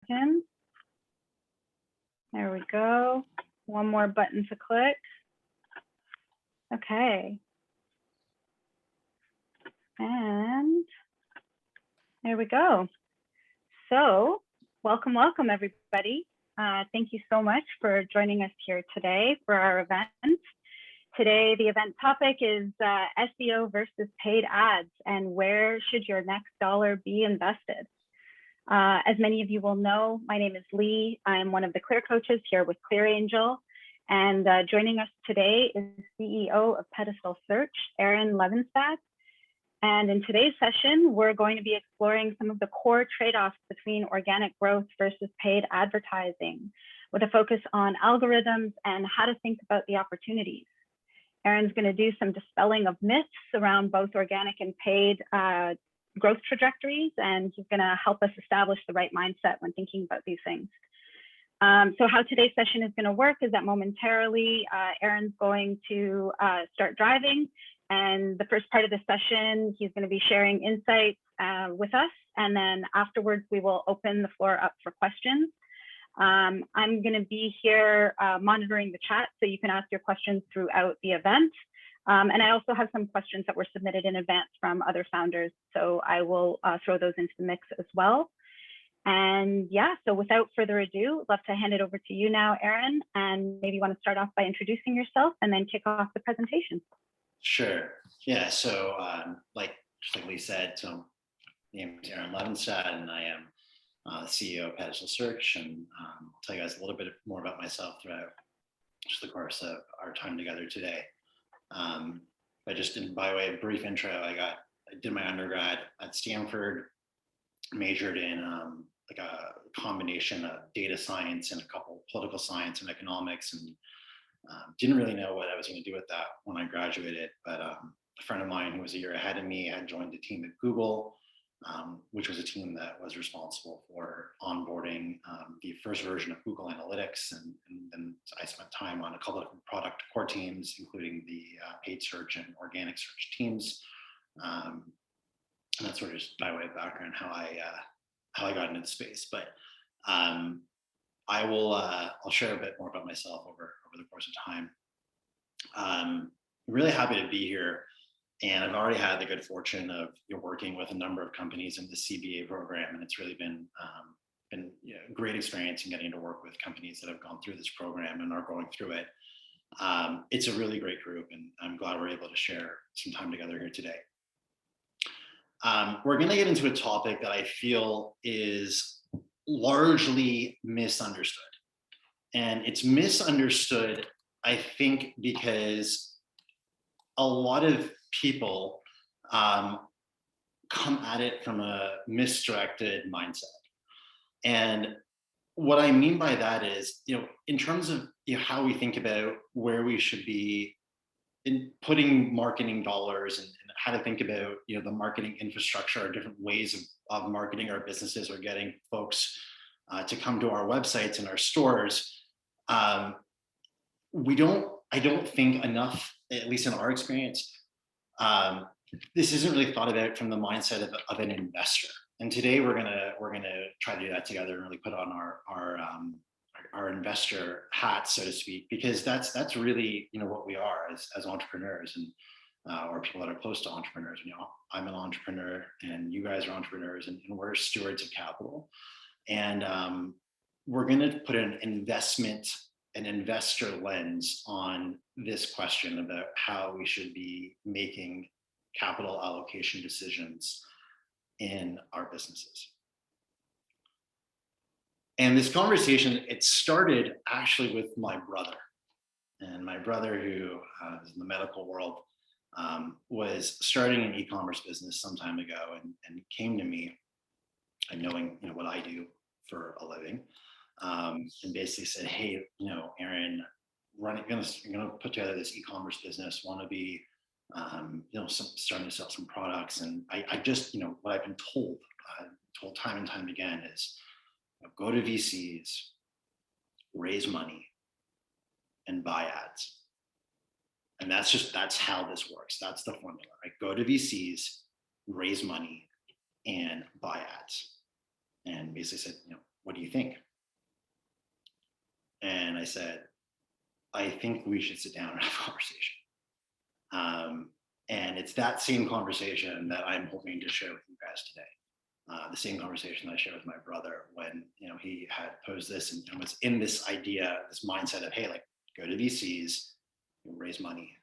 seconds. There we go. One more button to click. Okay. And there we go. So welcome, everybody. Thank you so much for joining us here today for our event. Today, the event topic is SEO versus paid ads, and where should your next dollar be invested? As many of you will know, my name is Lee. I'm one of the Clear coaches here with ClearAngel, and joining us today is CEO of Pedestal Search, Aaron Levenstadt. And in today's session, we're going to be exploring some of the core trade-offs between organic growth versus paid advertising, with a focus on algorithms and how to think about the opportunities. Aaron's going to do some dispelling of myths around both organic and paid growth trajectories, and he's going to help us establish the right mindset when thinking about these things. So how today's session is going to work is that momentarily, Aaron's going to start driving. And the first part of the session, he's going to be sharing insights with us. And then afterwards, we will open the floor up for questions. I'm going to be here monitoring the chat, so you can ask your questions throughout the event. And I also have some questions that were submitted in advance from other founders, so I will throw those into the mix as well. And yeah, so without further ado, I'd love to hand it over to you now, Aaron, and maybe you want to start off by introducing yourself and then kick off the presentation. Sure. Yeah. So, just like Lee said, so my name is Aaron Levenstadt, and I am CEO of Pedestal Search. And I'll tell you guys a little bit more about myself throughout just the course of our time together today. But just by way of brief intro, I did my undergrad at Stanford, majored in like a combination of data science and a couple political science and economics, and didn't really know what I was going to do with that when I graduated, but a friend of mine who was a year ahead of me had joined the team at Google, which was a team that was responsible for onboarding the first version of Google Analytics. And then I spent time on a couple of different product core teams, including the paid search and organic search teams. And that's sort of just by way of background how I got into the space. But I'll share a bit more about myself over the course of time. I'm really happy to be here, and I've already had the good fortune of working with a number of companies in the CBA program, and it's really been a great experience in getting to work with companies that have gone through this program and are going through it. It's a really great group, and I'm glad we're able to share some time together here today. We're going to get into a topic that I feel is largely misunderstood. And it's misunderstood, I think, because a lot of people come at it from a misdirected mindset. And what I mean by that is, in terms of how we think about where we should be in putting marketing dollars and how to think about the marketing infrastructure or different ways of marketing our businesses or getting folks to come to our websites and our stores. I don't think enough, at least in our experience, this isn't really thought about from the mindset of an investor. And today we're gonna try to do that together and really put on our investor hat, so to speak, because that's really what we are as entrepreneurs and or people that are close to entrepreneurs. I'm an entrepreneur, and you guys are entrepreneurs, and we're stewards of capital. And we're going to put an investor lens on this question about how we should be making capital allocation decisions in our businesses. And this conversation, it started actually with my brother. And my brother, who is in the medical world, was starting an e-commerce business some time ago, and came to me, and knowing what I do for a living, and basically said, "Hey, Aaron, I'm going to put together this e-commerce business. Want to be, starting to sell some products." And I just, what I've been told time and time again is, go to VCs, raise money, and buy ads. And that's how this works. That's the formula, right? Go to VCs, raise money, and buy ads. And basically said, what do you think? And I said, I think we should sit down and have a conversation. And it's that same conversation that I'm hoping to share with you guys today. The same conversation I shared with my brother when he had posed this and was in this idea, this mindset of, hey, like, go to VCs, raise money,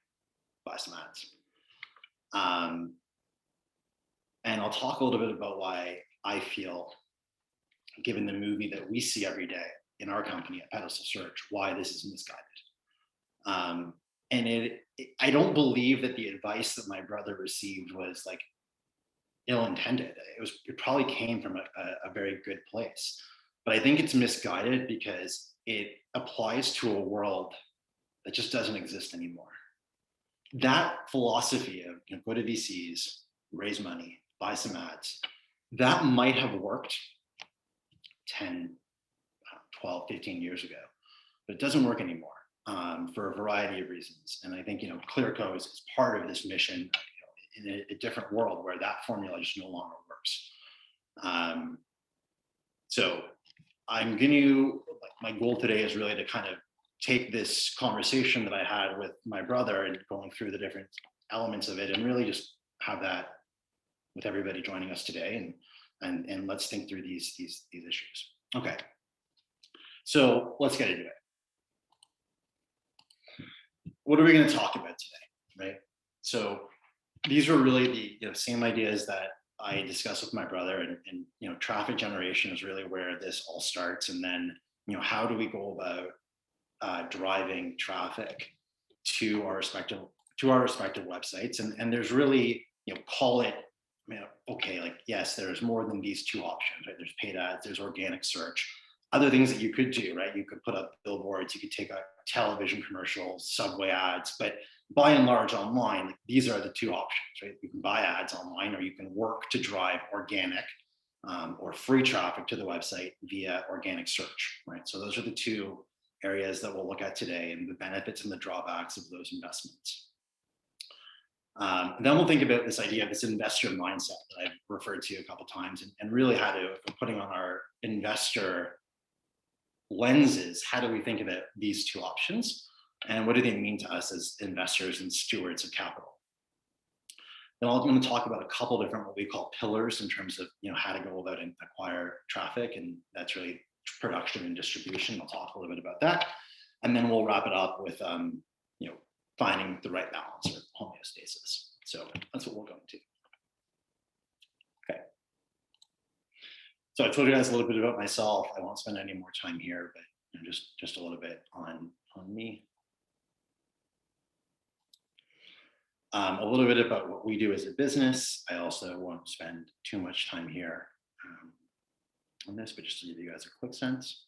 buy some ads. And I'll talk a little bit about why I feel, given the movie that we see every day in our company at Pedestal Search, why this is misguided. And I don't believe that the advice that my brother received was like ill-intended. It probably came from a very good place, but I think it's misguided because it applies to a world that just doesn't exist anymore. That philosophy of go to VCs, raise money, buy some ads, that might have worked 10, 12, 15 years ago, but it doesn't work anymore for a variety of reasons. And I think Clearco is part of this mission in a different world where that formula just no longer works. So I'm going to, my goal today is really to kind of take this conversation that I had with my brother and going through the different elements of it and really just have that with everybody joining us today, and let's think through these issues. Okay, so let's get into it. What are we going to talk about today, right? So these are really the same ideas that I discussed with my brother, and traffic generation is really where this all starts, and then how do we go about driving traffic to our respective websites, and there's really call it okay, like, yes, there's more than these two options, right? There's paid ads, there's organic search, other things that you could do, right? You could put up billboards, you could take out television commercials, subway ads, but by and large online, like, these are the two options, right? You can buy ads online, or you can work to drive organic or free traffic to the website via organic search, right? So those are the two areas that we'll look at today, and the benefits and the drawbacks of those investments. Then we'll think about this idea of this investor mindset that I've referred to a couple times, and really how to, if we're putting on our investor lenses, how do we think about these two options, and what do they mean to us as investors and stewards of capital? Then I'm going to talk about a couple different what we call pillars in terms of how to go about and acquire traffic, and that's really production and distribution. I'll talk a little bit about that, and then we'll wrap it up with finding the right balance or homeostasis. So that's what we'll go into. Okay. So I told you guys a little bit about myself. I won't spend any more time here, but just a little bit on me. A little bit about what we do as a business. I also won't spend too much time here on this, but just to give you guys a quick sense.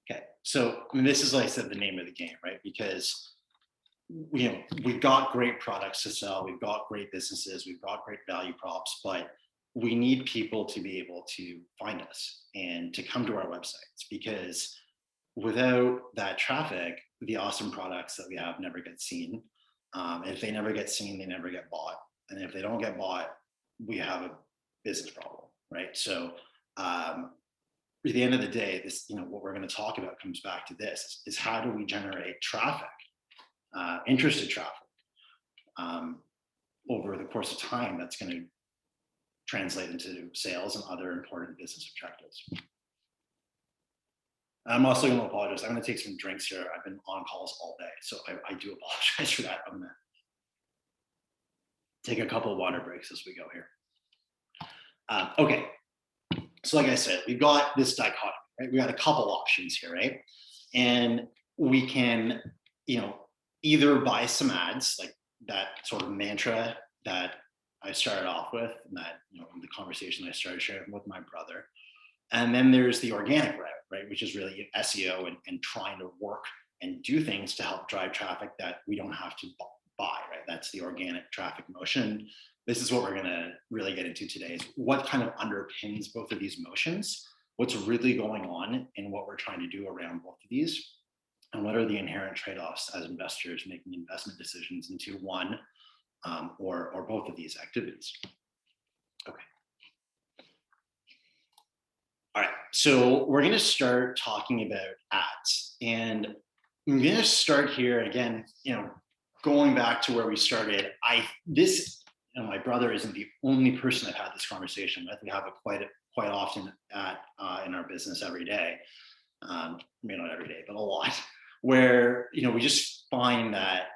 Okay, so this is, like I said, the name of the game, right? Because we've got great products to sell, we've got great businesses, we've got great value props, but we need people to be able to find us and to come to our websites, because without that traffic, the awesome products that we have never get seen. If they never get seen, they never get bought. And if they don't get bought, we have a business problem, right? So at the end of the day, this, what we're going to talk about comes back to this, is how do we generate traffic, interested traffic, over the course of time that's going to translate into sales and other important business objectives. I'm also going to apologize. I'm going to take some drinks here. I've been on calls all day, so I do apologize for that. I'm going to take a couple of water breaks as we go here. Okay, so like I said, we've got this dichotomy, right? We got a couple options here, right? And we can, either buy some ads, like that sort of mantra that I started off with, and that, the conversation I started sharing with my brother. And then there's the organic route, right? Which is really SEO and trying to work and do things to help drive traffic that we don't have to buy, right? That's the organic traffic motion. This is what we're gonna really get into today, is what kind of underpins both of these motions, what's really going on and what we're trying to do around both of these, and what are the inherent trade-offs as investors making investment decisions into one or both of these activities. Okay. All right, so we're going to start talking about ads, and I'm going to start here again. Going back to where we started. My brother isn't the only person I've had this conversation with. We have it quite often in our business every day. Maybe not every day, but a lot. Where we just find that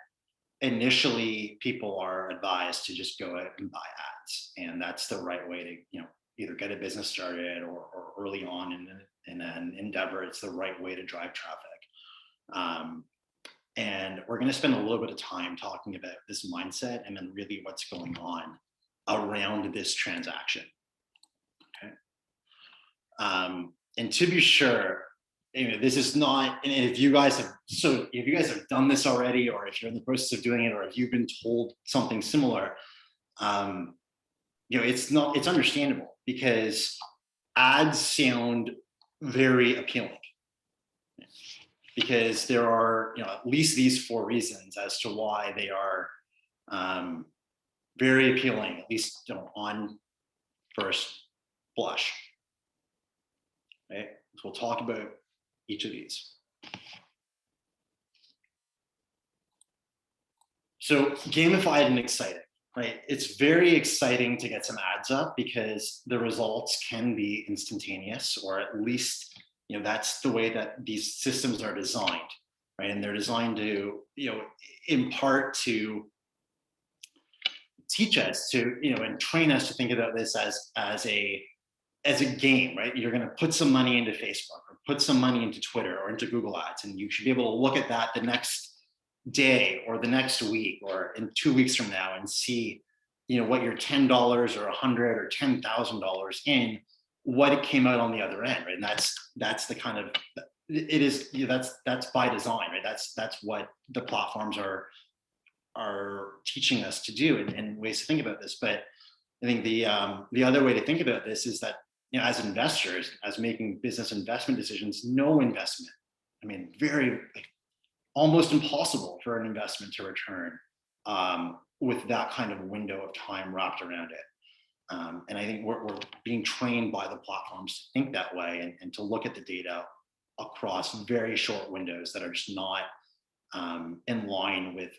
initially people are advised to just go out and buy ads, and that's the right way to either get a business started or early on in an endeavor. It's the right way to drive traffic. And we're going to spend a little bit of time talking about this mindset and then really what's going on around this transaction. Okay. And to be sure, this is not, and if you guys have done this already, or if you're in the process of doing it, or if you've been told something similar, it's understandable, because ads sound very appealing, because there are at least these 4 reasons as to why they are very appealing, at least on first blush. Right? So we'll talk about each of these. So gamified and exciting, right? It's very exciting to get some ads up because the results can be instantaneous, or at least that's the way that these systems are designed, right? And they're designed to in part to teach us to and train us to think about this as a game, right? You're going to put some money into Facebook, or put some money into Twitter, or into Google Ads, and you should be able to look at that the next day, or the next week, or in 2 weeks from now, and see what your $10 or $100 or $10,000 in, what it came out on the other end, right? And that's the kind of, it is, that's by design, right? That's what the platforms are teaching us to do, and ways to think about this. But I think the other way to think about this is that as investors, as making business investment decisions, no investment, very almost impossible for an investment to return with that kind of window of time wrapped around it. And I think we're being trained by the platforms to think that way, and to look at the data across very short windows that are just not in line with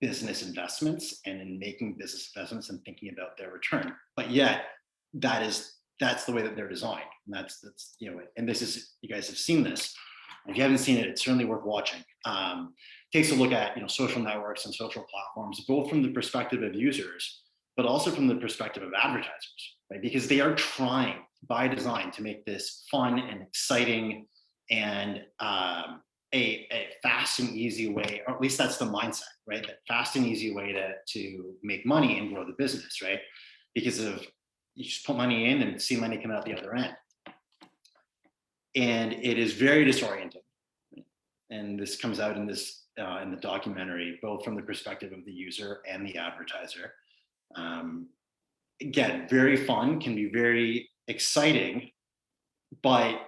business investments, and in making business investments and thinking about their return. But yet that's the way that they're designed. And that's and this is, you guys have seen this. If you haven't seen it, it's certainly worth watching. Takes a look at social networks and social platforms, both from the perspective of users, but also from the perspective of advertisers, right? Because they are trying by design to make this fun and exciting, and a fast and easy way, or at least that's the mindset, right? That fast and easy way to make money and grow the business, right? Because of, you just put money in and see money come out the other end. And it is very disorienting. And this comes out in this in the documentary, both from the perspective of the user and the advertiser. Again, very fun, can be very exciting, but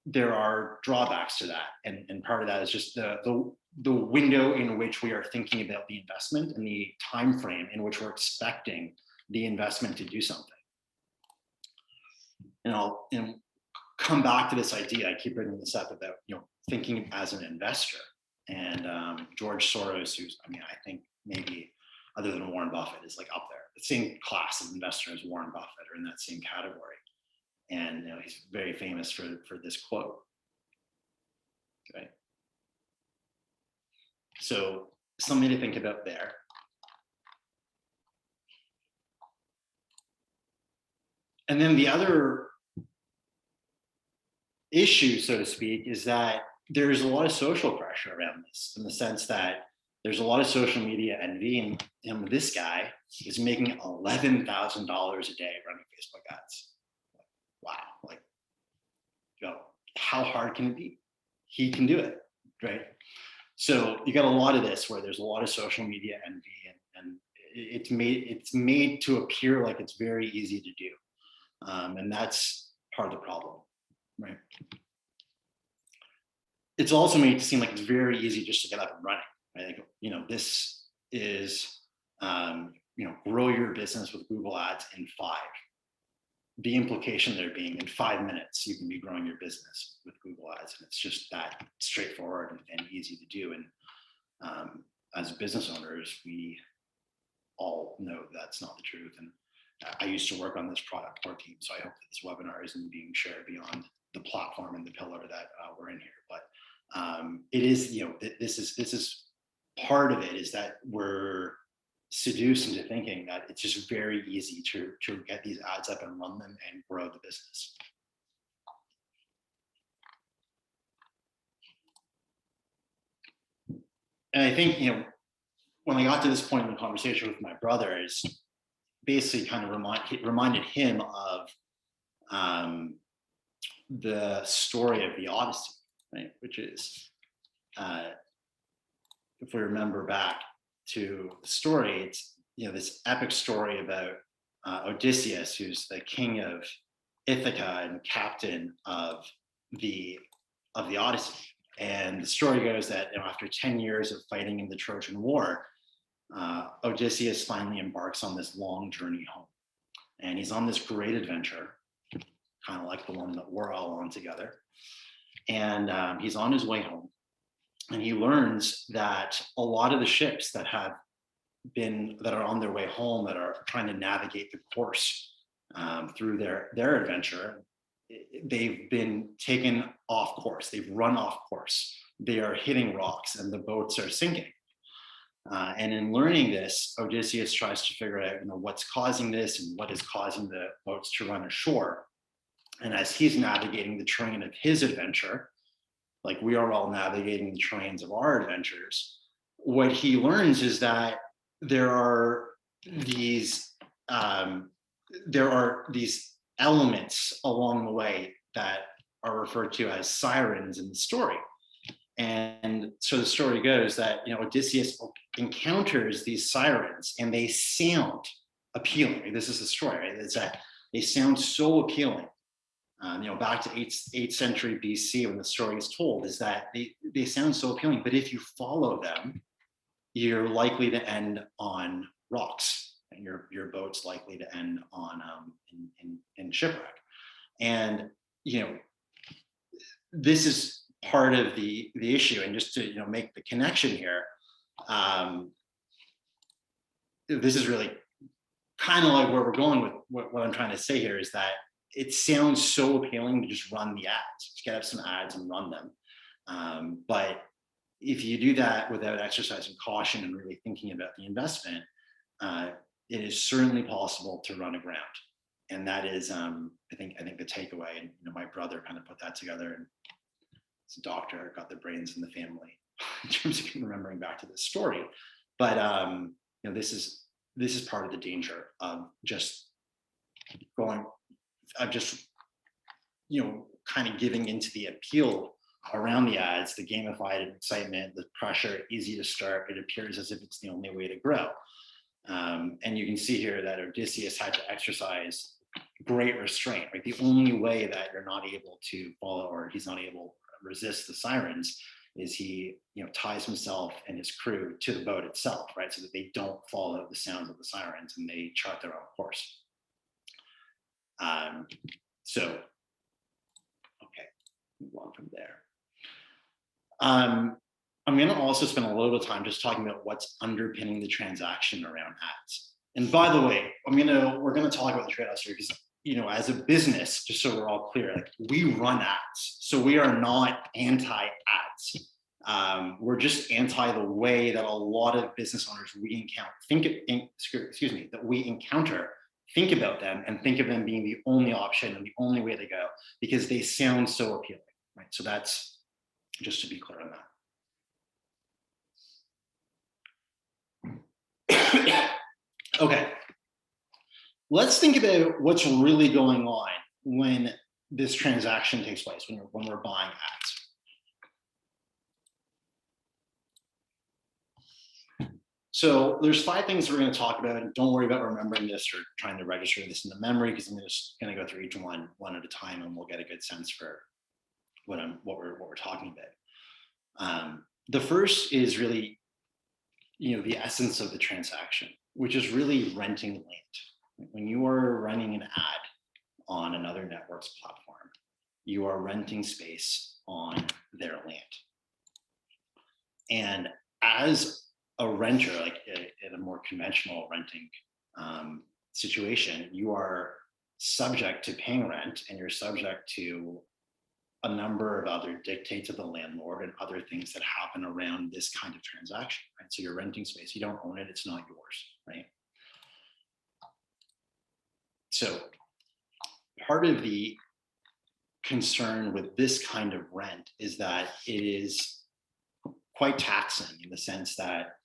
there are drawbacks to that. And part of that is just the window in which we are thinking about the investment, and the time frame in which we're expecting the investment to do something. And I'll come back to this idea. I keep bringing this up about thinking as an investor. And George Soros, who's I think maybe other than Warren Buffett, is like up there, the same class of investor as Warren Buffett, or in that same category. And he's very famous for this quote. Okay. So something to think about there. And then the other issue, so to speak, is that there's a lot of social pressure around this, in the sense that there's a lot of social media envy, and this guy is making $11,000 a day running Facebook ads. Wow, how hard can it be? He can do it, right? So you got a lot of this where there's a lot of social media envy, and it's made to appear like it's very easy to do, and that's part of the problem, right? It's also made to seem like it's very easy just to get up and running. I think this is grow your business with Google Ads in 5. the implication there being in 5 minutes, you can be growing your business with Google Ads. And it's just that straightforward and easy to do. And as business owners, we all know that's not the truth. And I used to work on this product core team, so I hope that this webinar isn't being shared beyond the platform and the pillar that we're in here. But it is, this is part of it, is that we're seduced into thinking that it's just very easy to get these ads up and run them and grow the business. And I think, when I got to this point in the conversation with my brother, is basically kind of reminded him of the story of the Odyssey, right? Which is, if we remember back to the story, it's this epic story about Odysseus, who's the king of Ithaca and captain of the Odyssey. And the story goes that after 10 years of fighting in the Trojan War, Odysseus finally embarks on this long journey home. And he's on this great adventure, kind of like the one that we're all on together. And he's on his way home. And he learns that a lot of the ships that are on their way home, that are trying to navigate the course through their adventure, they've been taken off course. They've run off course. They are hitting rocks and the boats are sinking. And in learning this, Odysseus tries to figure out, what's causing this and what is causing the boats to run ashore. And as he's navigating the terrain of his adventure, like we are all navigating the terrains of our adventures, what he learns is that there are these elements along the way that are referred to as sirens in the story. And so the story goes that Odysseus encounters these sirens and they sound appealing. This is the story, right? It's that they sound so appealing. Back to 8th century BC, when the story is told, is that they sound so appealing, but if you follow them, you're likely to end on rocks, and your boat's likely to end on in shipwreck. And this is part of the issue. And just to make the connection here, this is really kind of like where we're going with what I'm trying to say here, is that it sounds so appealing to just run the ads, just get up some ads and run them. But if you do that without exercising caution and really thinking about the investment, it is certainly possible to run aground. And that is, I think the takeaway. And my brother kind of put that together, and he's a doctor, got the brains in the family in terms of remembering back to this story. But this is part of the danger of just going. Kind of giving into the appeal around the ads, the gamified excitement, the pressure, easy to start. It appears as if it's the only way to grow. And you can see here that Odysseus had to exercise great restraint, right? The only way that you're not able to follow, or he's not able to resist the sirens, is he ties himself and his crew to the boat itself, right? So that they don't follow the sounds of the sirens and they chart their own course. Okay, move on from there. I'm going to also spend a little bit of time just talking about what's underpinning the transaction around ads. And by the way, we're going to talk about the trade-offs here because, as a business, just so we're all clear, like, we run ads, so we are not anti-ads. We're just anti the way that a lot of business owners we encounter think about them and think of them being the only option and the only way to go because they sound so appealing, right? So that's just to be clear on that. Okay, let's think about what's really going on when this transaction takes place, when we're buying ads. So there's 5 things we're going to talk about, and don't worry about remembering this or trying to register this in the memory, because I'm just going to go through each one at a time, and we'll get a good sense for what we're talking about. The first is really, the essence of the transaction, which is really renting land. When you are running an ad on another network's platform. You are renting space on their land. And as a renter, like in a more conventional renting situation, you are subject to paying rent, and you're subject to a number of other dictates of the landlord and other things that happen around this kind of transaction, right? So you're renting space, you don't own it, it's not yours, right? So part of the concern with this kind of rent is that it is quite taxing, in the sense that,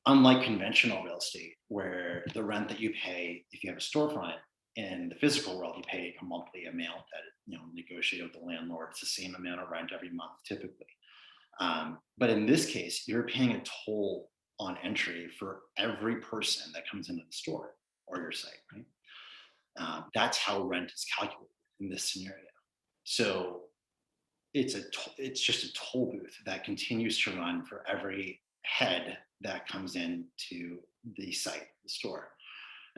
unlike conventional real estate, where the rent that you pay, if you have a storefront, in the physical world, you pay a monthly amount that, you know, negotiate with the landlord. It's the same amount of rent every month, typically. But in this case, you're paying a toll on entry for every person that comes into the store or your site, right? That's how rent is calculated in this scenario. So it's just a toll booth that continues to run for every head that comes into the site, the store.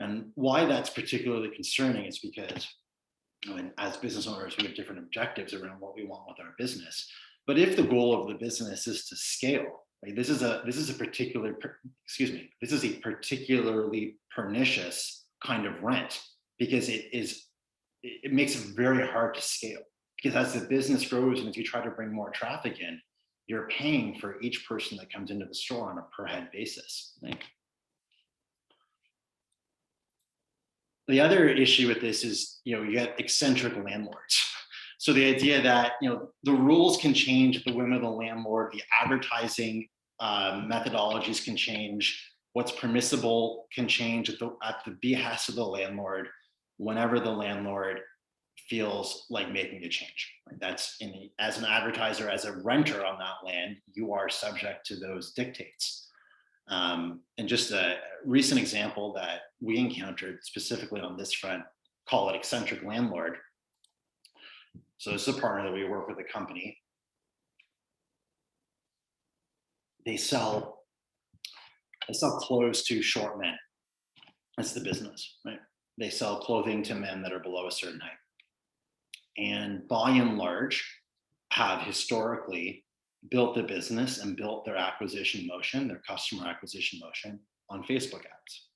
And why that's particularly concerning is because, I mean, as business owners, we have different objectives around what we want with our business. But if the goal of the business is to scale, like this is a particularly pernicious kind of rent, because it makes it very hard to scale. Because as the business grows and as you try to bring more traffic in, you're paying for each person that comes into the store on a per head basis, right? The other issue with this is, you know, you get eccentric landlords. So the idea that, you know, the rules can change at the whim of the landlord, the advertising methodologies can change, what's permissible can change at the behest of the landlord whenever the landlord feels like making a change. Right? That's as an advertiser, as a renter on that land, you are subject to those dictates. And just a recent example that we encountered specifically on this front, call it Eccentric Landlord. So this is a partner that we work with, a company. They sell clothes to short men. That's the business, right? They sell clothing to men that are below a certain height. And by and large, have historically built the business and built their acquisition motion, their customer acquisition motion, on Facebook ads.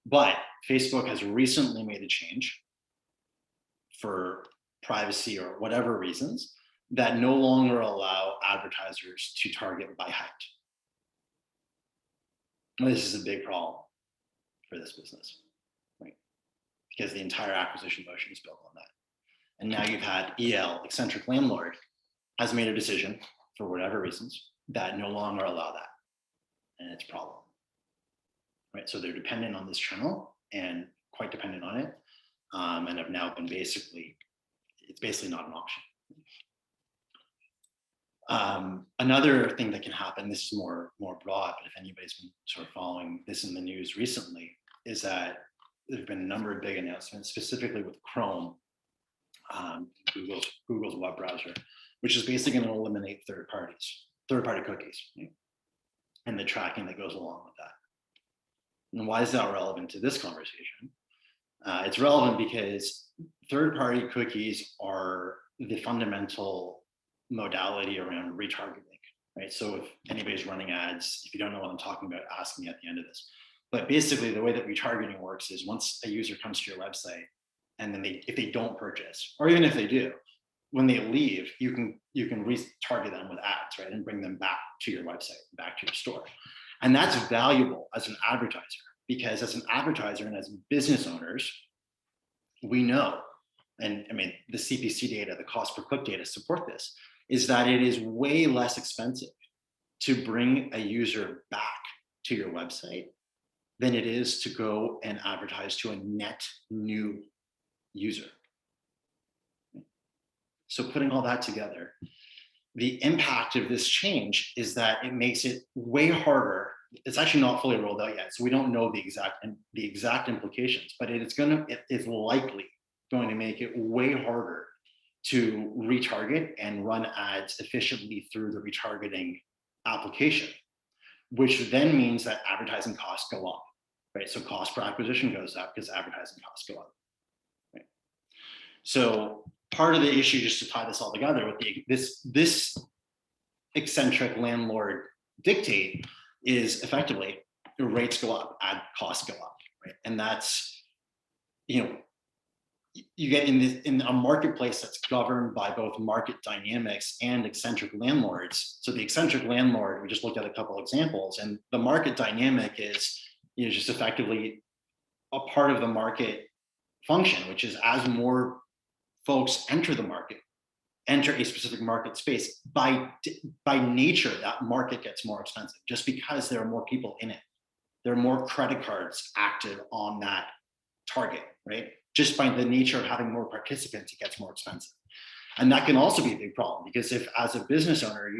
But Facebook has recently made a change for privacy or whatever reasons that no longer allow advertisers to target by height. This is a big problem for this business, right? Because the entire acquisition motion is built on that. And now you've had EL, Eccentric Landlord, has made a decision for whatever reasons that no longer allow that. And it's a problem, right? So they're dependent on this channel and quite dependent on it, and have now been it's basically not an option. Another thing that can happen, this is more broad, but if anybody's been sort of following this in the news recently, is that there've been a number of big announcements, specifically with Chrome, Google's web browser, which is basically going to eliminate third-party cookies, right? And the tracking that goes along with that. And why is that relevant to this conversation? It's relevant because third-party cookies are the fundamental modality around retargeting, right? So if anybody's running ads, if you don't know what I'm talking about, ask me at the end of this. But basically, the way that retargeting works is once a user comes to your website, and then if they don't purchase, or even if they do, when they leave, you can retarget them with ads, right, and bring them back to your website, back to your store. And that's valuable as an advertiser, because as an advertiser and as business owners, we know, and I mean, the CPC data, the cost per click data support this, is that it is way less expensive to bring a user back to your website than it is to go and advertise to a net new user. So putting all that together, the impact of this change is that it makes it way harder. It's actually not fully rolled out yet, so we don't know the exact implications, but it is likely going to make it way harder to retarget and run ads efficiently through the retargeting application, which then means that advertising costs go up, right? So cost per acquisition goes up because advertising costs go up. So part of the issue, just to tie this all together, with this eccentric landlord dictate is effectively the rates go up, ad costs go up, right? And that's, you get in a marketplace that's governed by both market dynamics and eccentric landlords. So the eccentric landlord, we just looked at a couple examples, and the market dynamic is, just effectively a part of the market function, which is as more folks enter the market, enter a specific market space, by nature, that market gets more expensive just because there are more people in it. There are more credit cards active on that target, right? Just by the nature of having more participants, it gets more expensive. And that can also be a big problem, because if, as a business owner,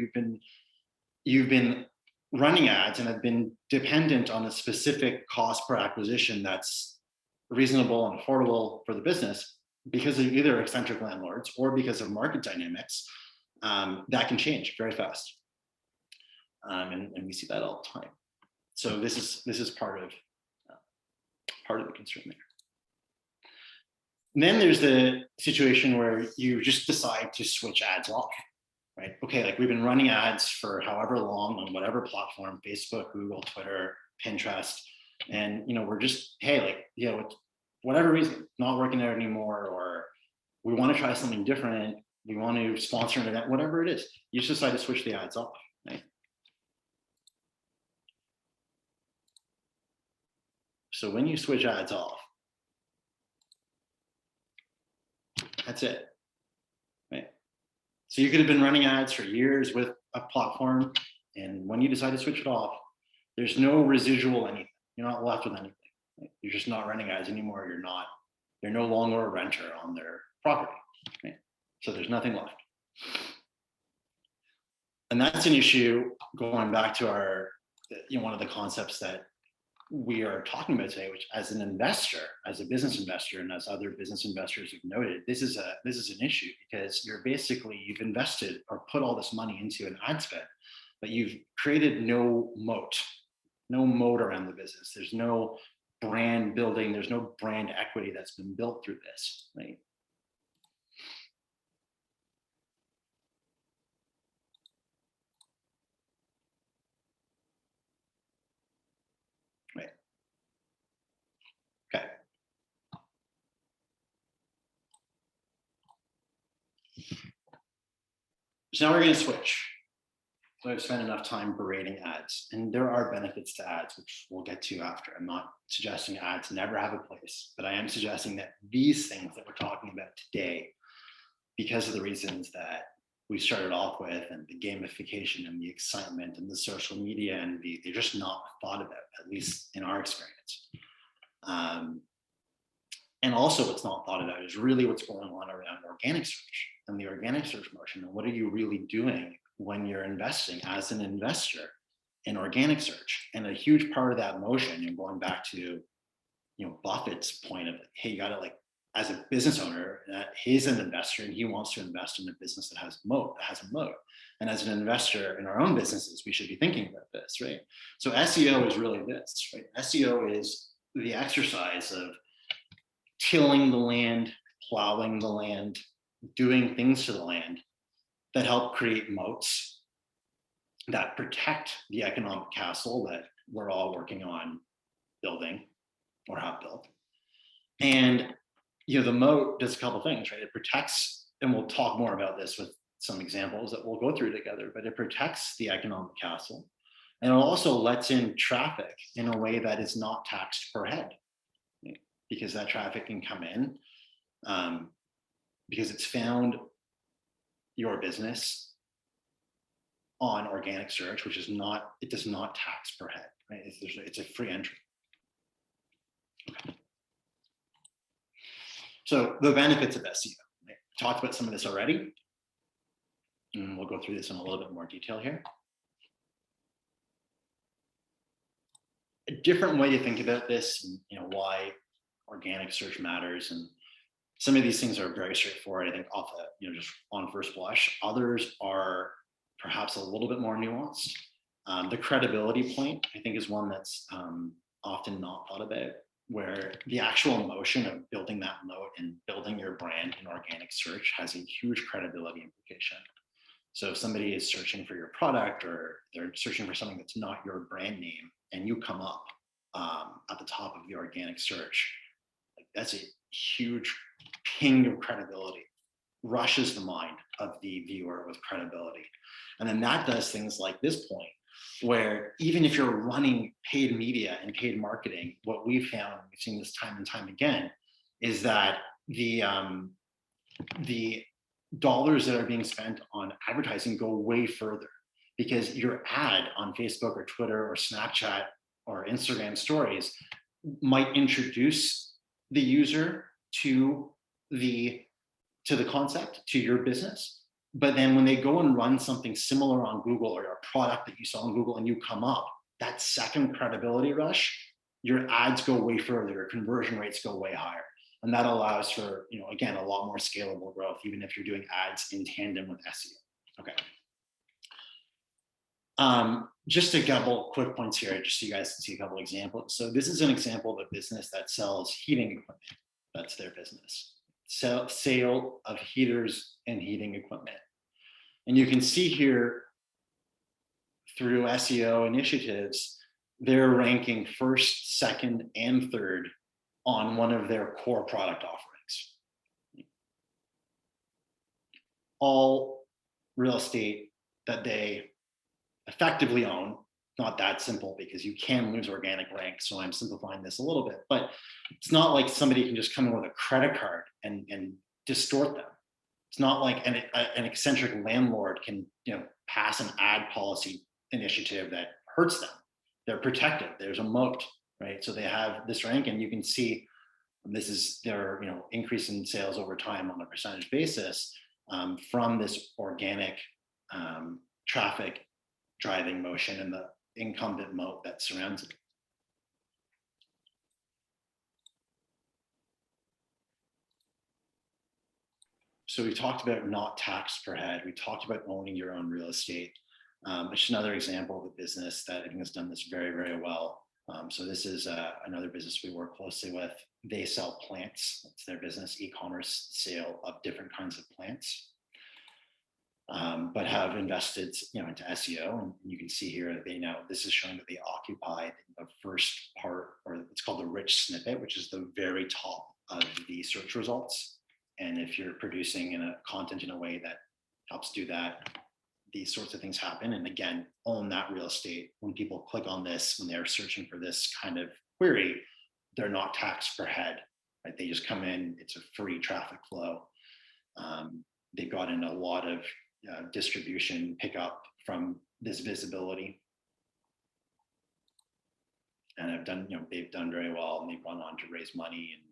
you've been running ads and have been dependent on a specific cost per acquisition that's reasonable and affordable for the business, because of either eccentric landlords or because of market dynamics, that can change very fast. And we see that all the time. So this is part of the concern there. And then there's the situation where you just decide to switch ads off, right? Okay, like we've been running ads for however long on whatever platform, Facebook, Google, Twitter, Pinterest, and we're just, hey, like, whatever reason, not working out anymore, or we want to try something different, we want to sponsor an event, whatever it is, you just decide to switch the ads off, right? So when you switch ads off, that's it, right? So you could have been running ads for years with a platform, and when you decide to switch it off, there's no residual anything. You're not left with anything. Right? You're just not running ads anymore. You're no longer a renter on their property, right? So there's nothing left. And that's an issue, going back to our, one of the concepts that we are talking about today, which, as an investor, as a business investor, and as other business investors have noted, this is an issue, because you've invested or put all this money into an ad spend, but you've created no moat around the business. There's no brand building, there's no brand equity that's been built through this, right? Right. Okay. So now we're going to switch. So I've spent enough time berating ads, and there are benefits to ads, which we'll get to after. I'm not suggesting ads never have a place, but I am suggesting that these things that we're talking about today, because of the reasons that we started off with, and the gamification and the excitement and the social media envy, they're just not thought about, at least in our experience. And also, what's not thought about is really what's going on around organic search and the organic search motion, and what are you really doing when you're investing as an investor in organic search. And a huge part of that motion, and going back to Buffett's point of, hey, you got to, like, as a business owner, he's an investor and he wants to invest in a business that has a moat. And as an investor in our own businesses, we should be thinking about this, right? So SEO is really this, right? SEO is the exercise of tilling the land, plowing the land, doing things to the land that help create moats that protect the economic castle that we're all working on building or have built. And the moat does a couple of things, right? It protects, and we'll talk more about this with some examples that we'll go through together, but it protects the economic castle, and it also lets in traffic in a way that is not taxed per head, right? Because that traffic can come in because it's found your business on organic search, which is not, it does not tax per head, right? It's a free entry. Okay. So the benefits of SEO, right? Talked about some of this already, and we'll go through this in a little bit more detail here. A different way to think about this, and why organic search matters, and some of these things are very straightforward, I think, off the, just on first blush. Others are perhaps a little bit more nuanced. The credibility point, I think, is one that's often not thought about. where the actual motion of building that moat and building your brand in organic search has a huge credibility implication. So if somebody is searching for your product or they're searching for something that's not your brand name and you come up at the top of the organic search, like that's a huge ping of credibility, rushes the mind of the viewer with credibility. And then that does things like this point, where even if you're running paid media and paid marketing, what we've found, we've seen this time and time again, is that the dollars that are being spent on advertising go way further, because your ad on Facebook or Twitter or Snapchat or Instagram stories might introduce the user to the concept, to your business. But then when they go and run something similar on Google or a product that you saw on Google and you come up, that second credibility rush, your ads go way further, your conversion rates go way higher. And that allows for, again, a lot more scalable growth, even if you're doing ads in tandem with SEO. Okay. Just a couple quick points here, just so you guys can see a couple examples. So this is an example of a business that sells heating equipment. That's their business. Sale of heaters and heating equipment. And you can see here through SEO initiatives, they're ranking first, second, and third on one of their core product offerings. All real estate that they effectively own. Not that simple, because you can lose organic rank. So I'm simplifying this a little bit, but it's not like somebody can just come in with a credit card and distort them. It's not like an eccentric landlord can pass an ad policy initiative that hurts them. They're protected. There's a moat, right? So they have this rank, and you can see this is their increase in sales over time on a percentage basis from this organic traffic driving motion and the incumbent moat that surrounds it. So we talked about not taxed per head. We talked about owning your own real estate. It's another example of a business that I think has done this very, very well. So this is another business we work closely with. They sell plants. That's their business, e-commerce sale of different kinds of plants. But have invested into SEO, and you can see here that this is showing that they occupy the first part, or it's called the rich snippet, which is the very top of the search results. And if you're producing content in a way that helps do that, these sorts of things happen. And again, own that real estate. When people click on this, when they're searching for this kind of query, they're not taxed per head, right? They just come in, it's a free traffic flow. They've got in a lot of distribution pickup from this visibility, and they've done very well, and they've gone on to raise money. And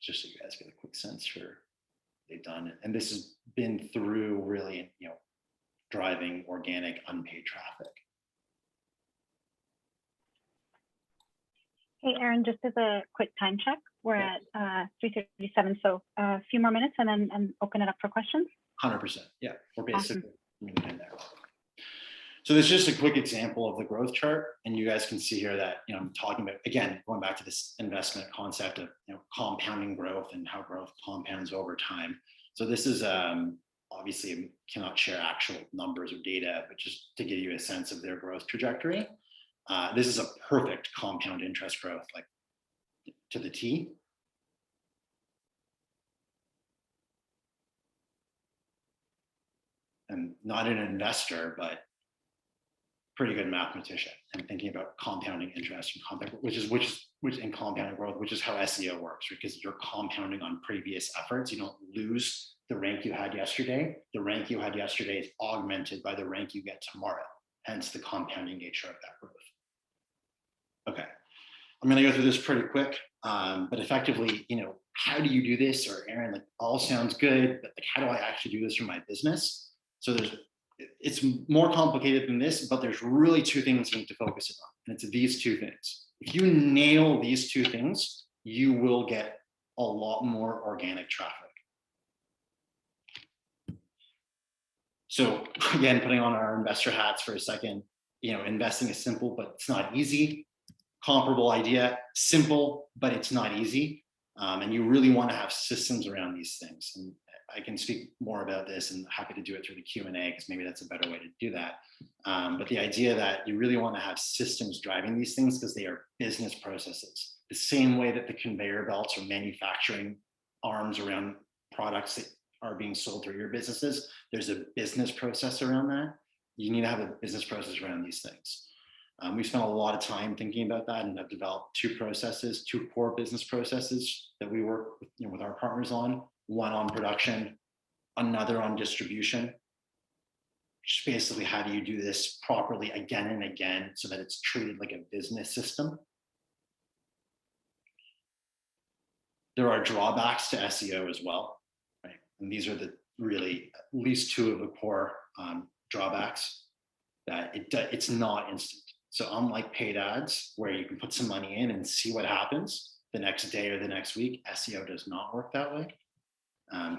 just so you guys get a quick sense for they've done, and this has been through really driving organic unpaid traffic. Hey, Aaron, just as a quick time check, we're at 3:37, so a few more minutes and then open it up for questions. 100%. Yeah, we're basically Awesome. in there. So this is just a quick example of the growth chart, and you guys can see here that I'm talking about, again, going back to this investment concept of compounding growth and how growth compounds over time. So this is obviously I cannot share actual numbers or data, but just to give you a sense of their growth trajectory. This is a perfect compound interest growth, like to the T. And not an investor, but pretty good mathematician, and thinking about compounding interest and compound, which in compounding growth, which is how SEO works, because you're compounding on previous efforts. You don't lose the rank you had yesterday. The rank you had yesterday is augmented by the rank you get tomorrow, hence the compounding nature of that growth. Okay, I'm going to go through this pretty quick, but effectively, how do you do this? Or Aaron, all sounds good, but how do I actually do this for my business? So it's more complicated than this, but there's really two things you need to focus on, and it's these two things. If you nail these two things, you will get a lot more organic traffic. So again, putting on our investor hats for a second, investing is simple, but it's not easy. comparable idea, simple, but it's not easy. And you really want to have systems around these things. And I can speak more about this and happy to do it through the Q&A because maybe that's a better way to do that. But the idea that you really want to have systems driving these things because they are business processes. The same way that the conveyor belts or manufacturing arms around products that are being sold through your businesses, there's a business process around that. You need to have a business process around these things. We spent a lot of time thinking about that and have developed two core business processes that we work with, with our partners on, one on production, another on distribution. Just basically, how do you do this properly again and again so that it's treated like a business system? There are drawbacks to SEO as well, right? And these are the really at least two of the core drawbacks, that it's not instant. So unlike paid ads, where you can put some money in and see what happens the next day or the next week, SEO does not work that way.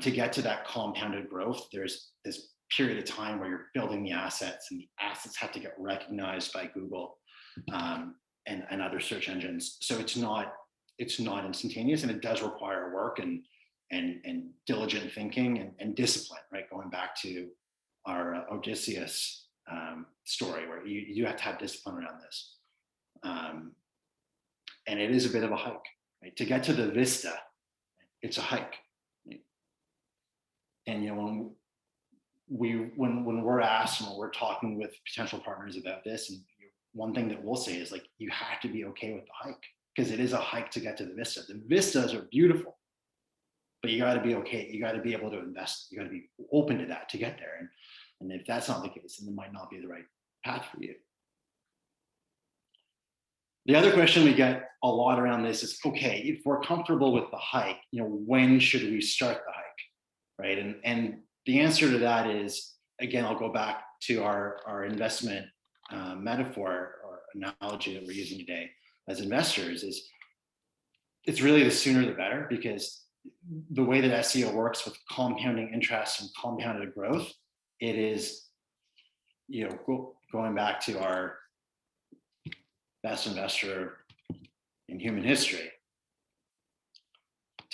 To get to that compounded growth, there's this period of time where you're building the assets, and the assets have to get recognized by Google and other search engines. So it's not instantaneous, and it does require work and diligent thinking and discipline, right? Going back to our Odysseus story, where you have to have discipline around this. And it is a bit of a hike, right? To get to the vista, it's a hike. Right? And when we're asked and when we're talking with potential partners about this, and one thing that we'll say is, like, you have to be okay with the hike, because it is a hike to get to the vista. The vistas are beautiful, but you got to be okay. You got to be able to invest. You got to be open to that to get there. And if that's not the case, then it might not be the right path for you. The other question we get a lot around this is, okay, if we're comfortable with the hike, when should we start the hike, right? And the answer to that is, again, I'll go back to our investment metaphor or analogy that we're using today as investors. Is it's really the sooner the better, because the way that SEO works with compounding interest and compounded growth, it is, going back to our best investor in human history,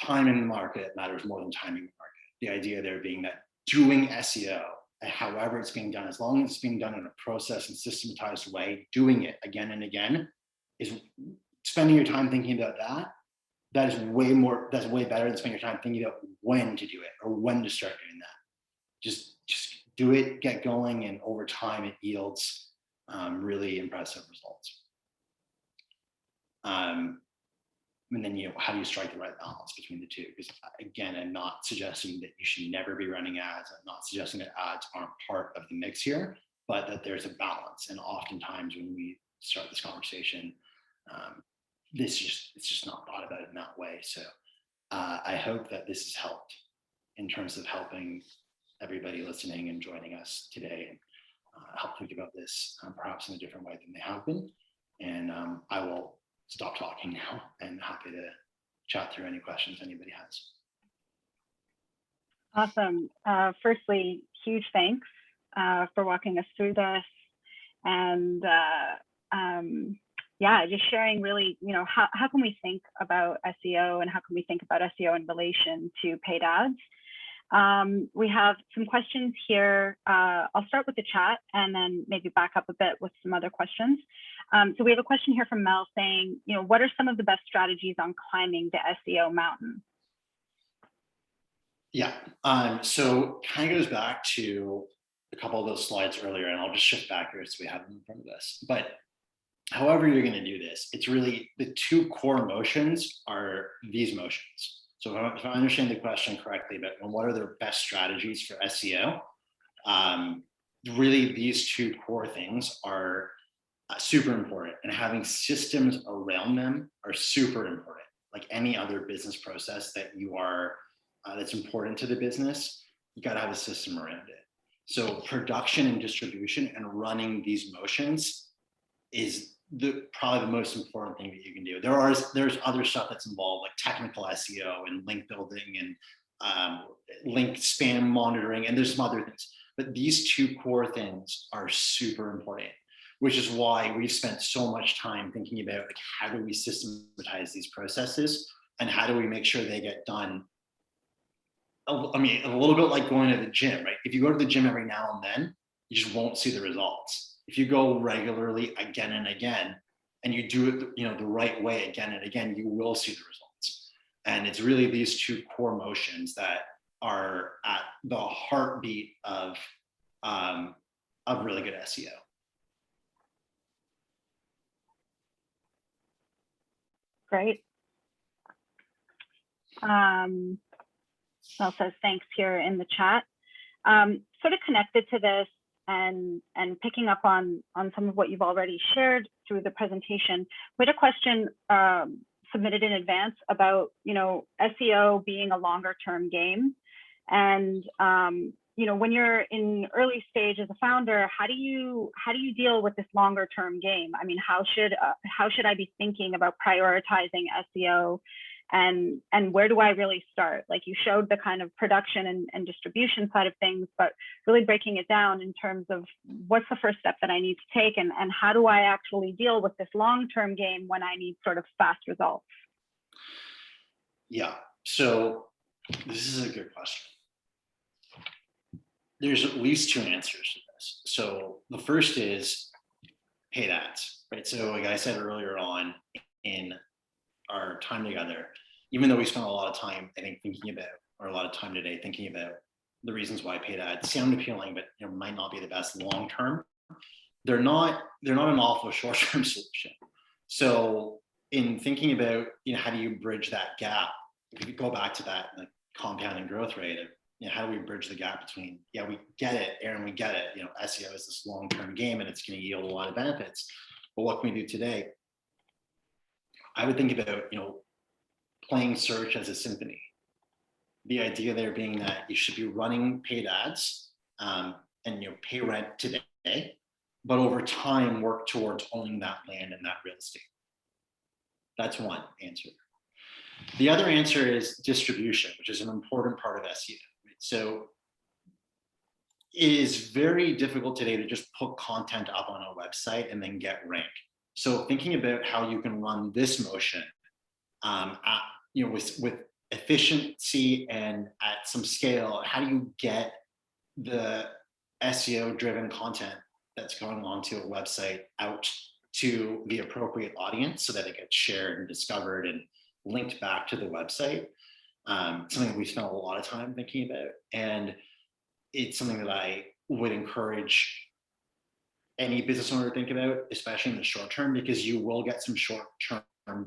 time in the market matters more than timing in the market. The idea there being that doing SEO, however it's being done, as long as it's being done in a process and systematized way, doing it again and again, is spending your time thinking about that. That's way better than spending your time thinking about when to do it or when to start doing that. Just do it, get going, and over time it yields really impressive results. And then, how do you strike the right balance between the two? Because again, I'm not suggesting that you should never be running ads. I'm not suggesting that ads aren't part of the mix here, but that there's a balance. And oftentimes when we start this conversation, it's just not thought about in that way. So I hope that this has helped in terms of helping everybody listening and joining us today, and help think about this perhaps in a different way than they have been. And I will stop talking now and happy to chat through any questions anybody has. Awesome. Firstly, huge thanks for walking us through this, and just sharing really, how can we think about SEO, and how can we think about SEO in relation to paid ads? We have some questions here. I'll start with the chat and then maybe back up a bit with some other questions. So we have a question here from Mel saying, what are some of the best strategies on climbing the SEO mountain? Yeah, so kind of goes back to a couple of those slides earlier, and I'll just shift back here so we have them in front of us. But however you're going to do this, it's really the two core motions are these motions. So if I understand the question correctly, but what are the best strategies for SEO? Really, these two core things are super important, and having systems around them are super important. Like any other business process that that's important to the business, you got to have a system around it. So production and distribution and running these motions is probably the most important thing that you can do. There's other stuff that's involved, like technical SEO and link building and link spam monitoring, and there's some other things. But these two core things are super important. which is why we've spent so much time thinking about like, how do we systematize these processes and how do we make sure they get done. I mean, a little bit like going to the gym, right? If you go to the gym every now and then, you just won't see the results. If you go regularly again and again, and you do it, the right way again and again, you will see the results. And it's really these two core motions that are at the heartbeat of really good SEO. Great. Well, says thanks here in the chat. Sort of connected to this and picking up on some of what you've already shared through the presentation, we had a question submitted in advance about SEO being a longer term game, and when you're in early stage as a founder, how do you deal with this longer term game? I mean, how should I be thinking about prioritizing SEO? And where do I really start? Like you showed the kind of production and distribution side of things, but really breaking it down in terms of what's the first step that I need to take, and how do I actually deal with this long-term game when I need sort of fast results? Yeah, so this is a good question. There's at least two answers to this. So the first is paid ads, right? So like I said earlier on in our time together, even though we spent a lot of time, I think, a lot of time today thinking about the reasons why paid ads sound appealing, but might not be the best long term. They're not an awful short term solution. So in thinking about how do you bridge that gap, if you go back to that like compounding growth rate of how do we bridge the gap between we get it, Aaron, we get it. SEO is this long term game and it's going to yield a lot of benefits, but what can we do today? I would think about, playing search as a symphony. The idea there being that you should be running paid ads and pay rent today, but over time work towards owning that land and that real estate. That's one answer. The other answer is distribution, which is an important part of SEO. Right? So it is very difficult today to just put content up on a website and then get ranked. So thinking about how you can run this motion, with efficiency and at some scale, how do you get the SEO-driven content that's going onto a website out to the appropriate audience so that it gets shared and discovered and linked back to the website? Something that we spent a lot of time thinking about, and it's something that I would encourage any business owner to think about, especially in the short term, because you will get some short-term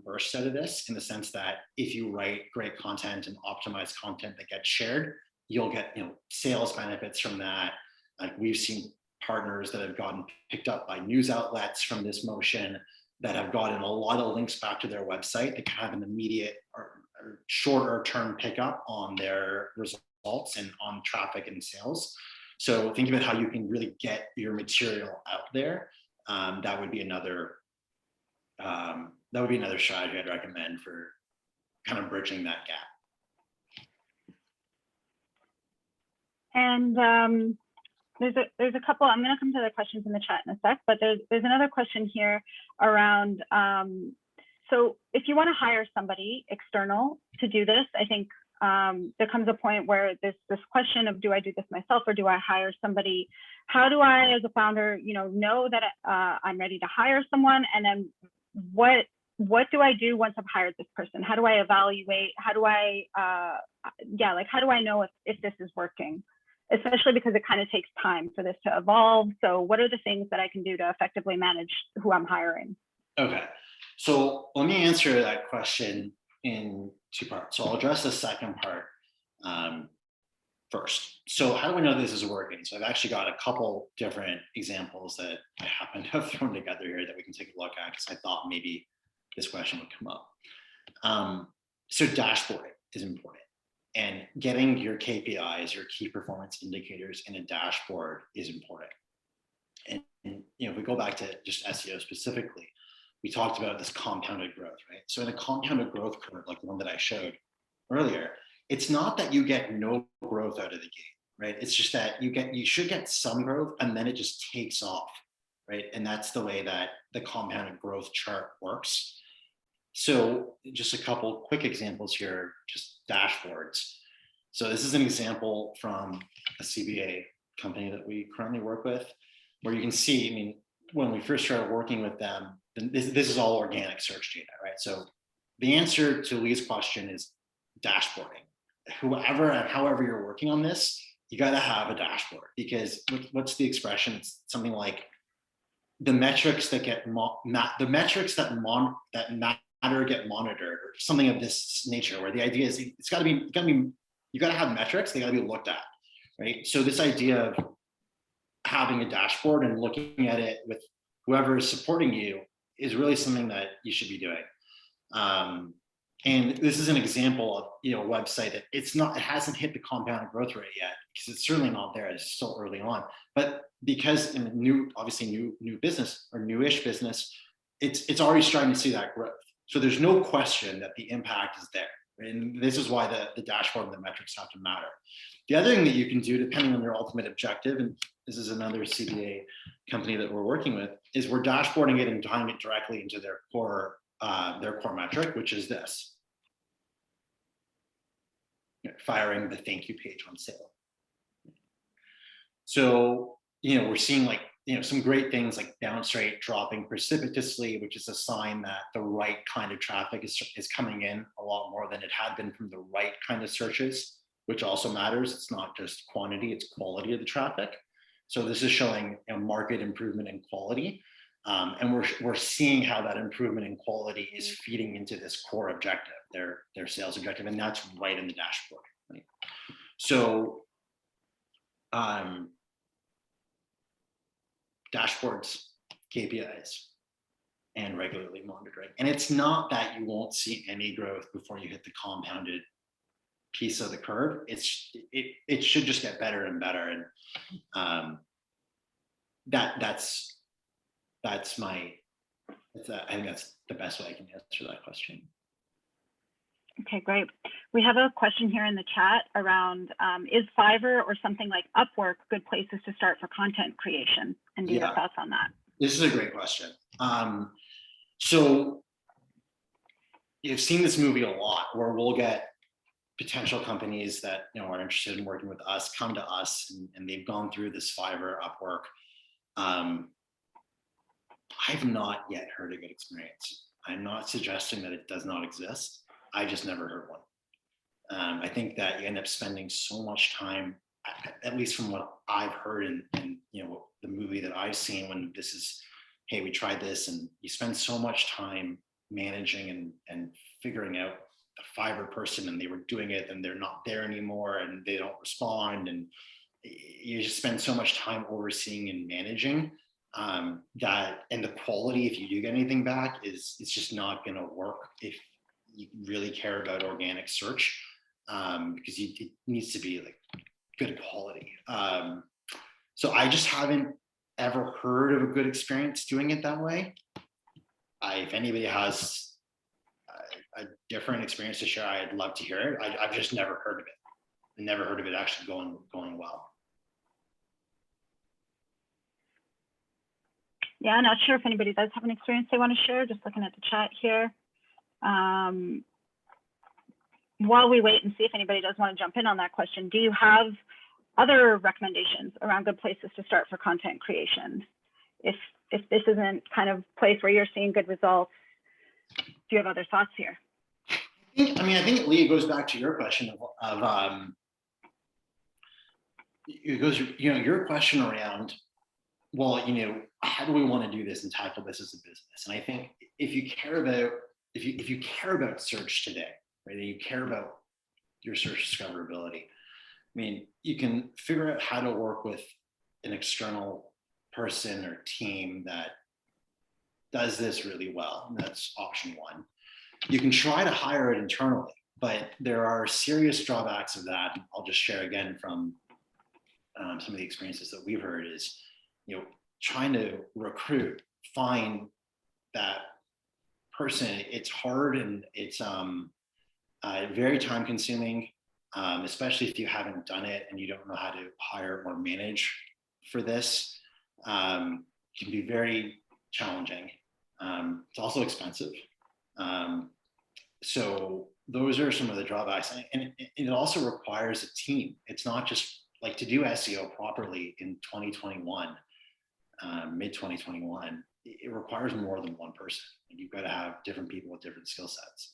bursts out of this, in the sense that if you write great content and optimized content that gets shared, you'll get sales benefits from that. Like we've seen partners that have gotten picked up by news outlets from this motion, that have gotten a lot of links back to their website that can have an immediate or shorter term pickup on their results and on traffic and sales. So think about how you can really get your material out there. That would be another strategy I'd recommend for kind of bridging that gap. And there's a couple. I'm going to come to the questions in the chat in a sec, but there's another question here around. So if you want to hire somebody external to do this, I think there comes a point where there's this question of, do I do this myself or do I hire somebody? How do I, as a founder, know that I'm ready to hire someone? And then what do I do once I've hired this person? How do I evaluate? How do I, how do I know if this is working? Especially because it kind of takes time for this to evolve. So what are the things that I can do to effectively manage who I'm hiring? Okay, so let me answer that question in two parts. So I'll address the second part first. So how do I know this is working? So I've actually got a couple different examples that I happen to have thrown together here that we can take a look at, because I thought maybe this question would come up. So dashboarding is important, and getting your KPIs, your key performance indicators, in a dashboard is important. And if we go back to just SEO specifically, we talked about this compounded growth, right? So in a compounded growth curve, like the one that I showed earlier, it's not that you get no growth out of the gate, right? It's just that you should get some growth and then it just takes off, right? And that's the way that the compounded growth chart works. So just a couple quick examples here, just dashboards. So this is an example from a CBA company that we currently work with, where you can see, I mean, when we first started working with them, this is all organic search data, right? So the answer to Lee's question is dashboarding. Whoever and however you're working on this, you got to have a dashboard, because what's the expression? It's something like the metrics that get matter get monitored, or something of this nature, where the idea is you got to have metrics, they got to be looked at, right? So this idea of having a dashboard and looking at it with whoever is supporting you is really something that you should be doing. And this is an example of, a website that it hasn't hit the compounded growth rate yet, because it's certainly not there. It's still early on. But because in a new business or newish business, it's already starting to see that growth. So there's no question that the impact is there. And this is why the dashboard and the metrics have to matter. The other thing that you can do, depending on your ultimate objective, and this is another CBA company that we're working with, is we're dashboarding it and tying it directly into their core metric, which is this: firing the thank you page on sale. So, we're seeing some great things like bounce rate dropping precipitously, which is a sign that the right kind of traffic is coming in a lot more than it had been from the right kind of searches, which also matters. It's not just quantity, it's quality of the traffic. So this is showing market improvement in quality. And we're seeing how that improvement in quality is feeding into this core objective, their sales objective, and that's right in the dashboard. Right? So dashboards, KPIs, and regularly monitoring. And it's not that you won't see any growth before you hit the compounded piece of the curve. It should just get better and better. And that's I think that's the best way I can answer that question. Okay, great. We have a question here in the chat around, is Fiverr or something like Upwork good places to start for content creation? And do you have thoughts on that? This is a great question. So you've seen this movie a lot, where we'll get potential companies that are interested in working with us come to us, and they've gone through this Fiverr, Upwork. I've not yet heard a good experience. I'm not suggesting that it does not exist. I just never heard one. I think that you end up spending so much time, at least from what I've heard in the movie that I've seen, when this is, hey, we tried this, and you spend so much time managing and figuring out the Fiverr person, and they were doing it and they're not there anymore and they don't respond, and you just spend so much time overseeing and managing that, and the quality, if you do get anything back, it's just not going to work if you really care about organic search, because it needs to be like good quality. So I just haven't ever heard of a good experience doing it that way. If anybody has a different experience to share, I'd love to hear it. I've just never heard of it. Never heard of it actually going well. Yeah, not sure if anybody does have an experience they want to share. Just looking at the chat here. While we wait and see if anybody does want to jump in on that question, do you have other recommendations around good places to start for content creation? If this isn't kind of place where you're seeing good results, do you have other thoughts here? I think Lee, it goes back to your question of it goes, your question around, well, how do we want to do this and tackle this as a business? And I think if you care about search today, right, and you care about your search discoverability, you can figure out how to work with an external person or team that does this really well. And that's option one. You can try to hire it internally, but there are serious drawbacks of that. I'll just share again from some of the experiences that we've heard is, trying to recruit, find that person. It's hard, and it's very time consuming, especially if you haven't done it and you don't know how to hire or manage for this. can be very challenging. It's also expensive. So those are some of the drawbacks, and it also requires a team. It's not just like to do SEO properly in 2021, mid 2021. It requires more than one person. You've got to have different people with different skill sets.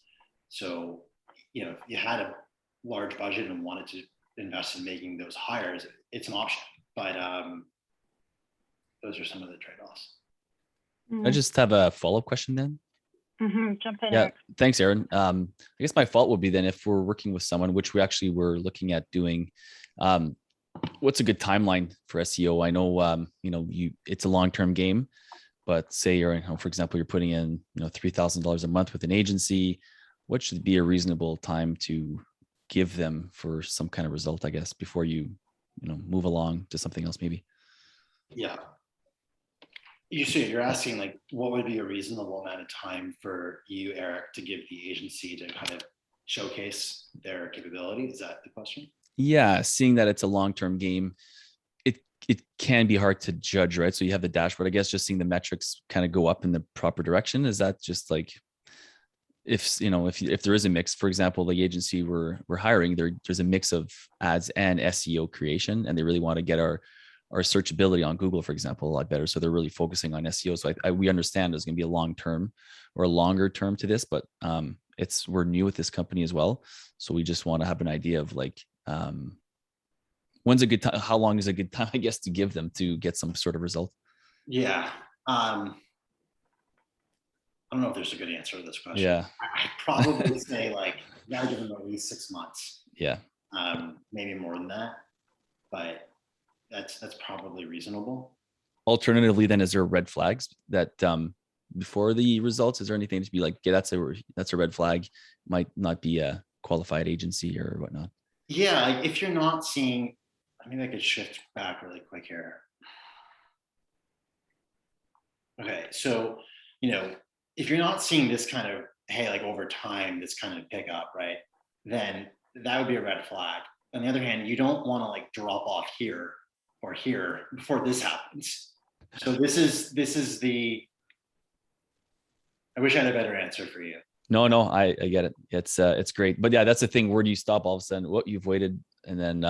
So, you know, if you had a large budget and wanted to invest in making those hires, it's an option. But those are some of the trade-offs. I just have a follow-up question then. Jump in. Yeah, Eric. thanks, Aaron. I guess my fault would be then if we're working with someone, which we actually were looking at doing, what's a good timeline for SEO? I know, you know, it's a long-term game, but say you're, for example, you're putting in, you know, $3,000 a month with an agency. What should be a reasonable time to give them for some kind of result, I guess, before you know, move along to something else, maybe? Yeah. You're asking like, what would be a reasonable amount of time for you, Eric, to give the agency to kind of showcase their capability? Is that the question? Yeah, seeing that it's a long-term game, it can be hard to judge, right? So you have the dashboard, I guess, just seeing the metrics kind of go up in the proper direction. Is that just like, if you know, if there is a mix, for example, the agency we're hiring, there's a mix of ads and SEO creation, and they really want to get our searchability on Google, for example, a lot better. So they're really focusing on SEO. So we understand there's going to be a long term or a longer term to this, but we're new with this company as well. So we just want to have an idea of like, when's a good time? How long is a good time, I guess, to give them to get some sort of result? Yeah. I don't know if there's a good answer to this question. Yeah. I'd probably say like, you gotta give them at least 6 months. Yeah. Maybe more than that, but that's probably reasonable. Alternatively, then, is there red flags that before the results? Is there anything to be like, yeah, that's a red flag, might not be a qualified agency or whatnot? Yeah, like if you're not seeing, I mean, I could shift back really quick here. Okay, so, you know, if you're not seeing this kind of, hey, like over time, this kind of pick up, right? Then that would be a red flag. On the other hand, you don't want to like drop off here or here before this happens. So this is the, I wish I had a better answer for you. No, I get it. It's great. But yeah, that's the thing. Where do you stop all of a sudden? What you've waited, and then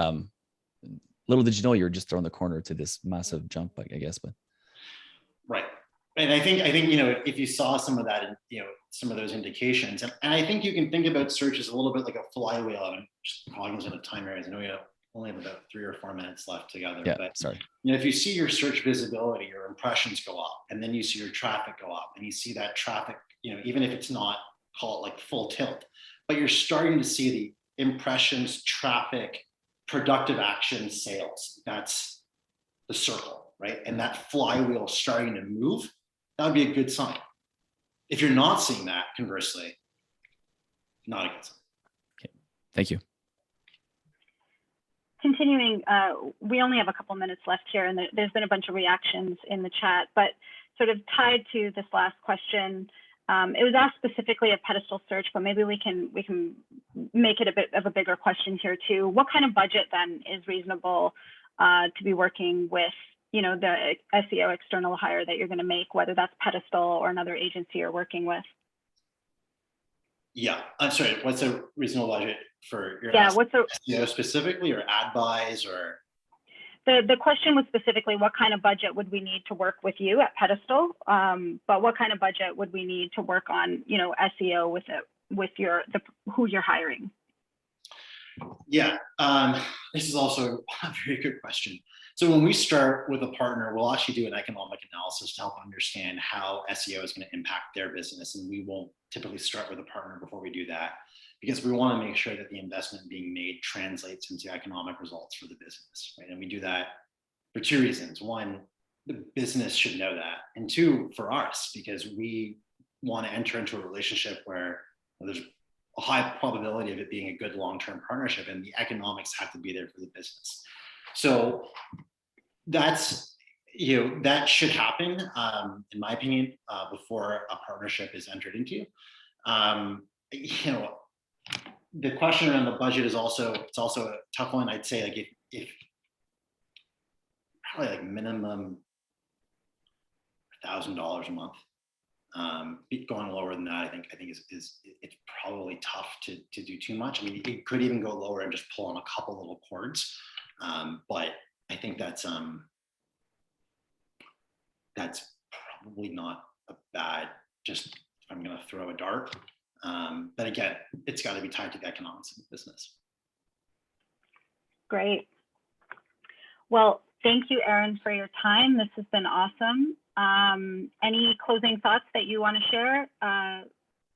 little did you know you're just throwing the corner to this massive jump, I guess. But right. And I think, you know, if you saw some of that, you know, some of those indications, and I think you can think about search as a little bit like a flywheel. And just cognizant of time areas. I know we only have about 3 or 4 minutes left together. Yeah, but sorry. You know, if you see your search visibility, your impressions go up, and then you see your traffic go up, and you see that traffic, you know, even if it's not, call it like full tilt, but you're starting to see the impressions, traffic, productive action, sales. That's the circle, right? And that flywheel starting to move. That would be a good sign. If you're not seeing that, conversely, not a good sign. Okay. Thank you. Continuing, we only have a couple minutes left here, and there's been a bunch of reactions in the chat, but sort of tied to this last question, it was asked specifically of Pedestal Search, but maybe we can make it a bit of a bigger question here too. What kind of budget then is reasonable to be working with, you know, the SEO external hire that you're going to make, whether that's Pedestal or another agency you're working with? Yeah, I'm sorry. What's a reasonable budget for your SEO specifically, or ad buys, or? The question was specifically, what kind of budget would we need to work with you at Pedestal? But what kind of budget would we need to work on, you know, SEO with who you're hiring? Yeah, this is also a very good question. So when we start with a partner, we'll actually do an economic analysis to help understand how SEO is going to impact their business. And we won't typically start with a partner before we do that, because we want to make sure that the investment being made translates into economic results for the business, right? And we do that for 2 reasons. 1, the business should know that. And 2, for us, because we want to enter into a relationship where there's a high probability of it being a good long-term partnership, and the economics have to be there for the business. So that's, you know, that should happen, in my opinion, before a partnership is entered into. You know, the question around the budget is also a tough one. I'd say like if probably like minimum $1,000 a month. Going lower than that, I think is it's probably tough to do too much. I mean, it could even go lower and just pull on a couple little cords, but I think that's probably not a bad. Just if I'm going to throw a dart, but again, it's got to be tied to the economics of the business. Great. Well, thank you, Aaron, for your time. This has been awesome. Any closing thoughts that you want to share?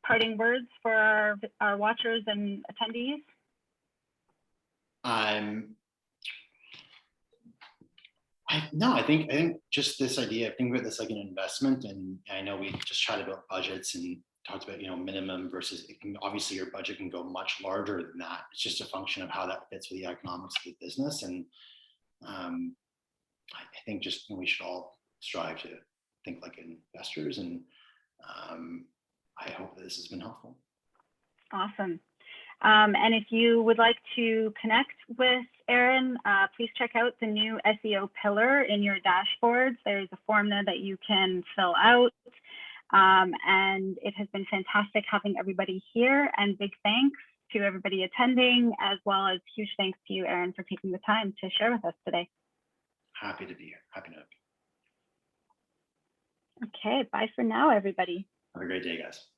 Parting words for our watchers and attendees? I think just this idea, think about this like an investment, and I know we just tried about budgets and talked about, minimum versus obviously your budget can go much larger than that. It's just a function of how that fits with the economics of the business. And I think just we should all strive to think like investors, and I hope that this has been helpful. Awesome. And if you would like to connect with Aaron, please check out the new SEO pillar in your dashboards. There's a form there that you can fill out. And it has been fantastic having everybody here, and big thanks to everybody attending, as well as huge thanks to you, Aaron, for taking the time to share with us today. Happy to be here. Happy to be here. Okay, bye for now, everybody. Have a great day, guys.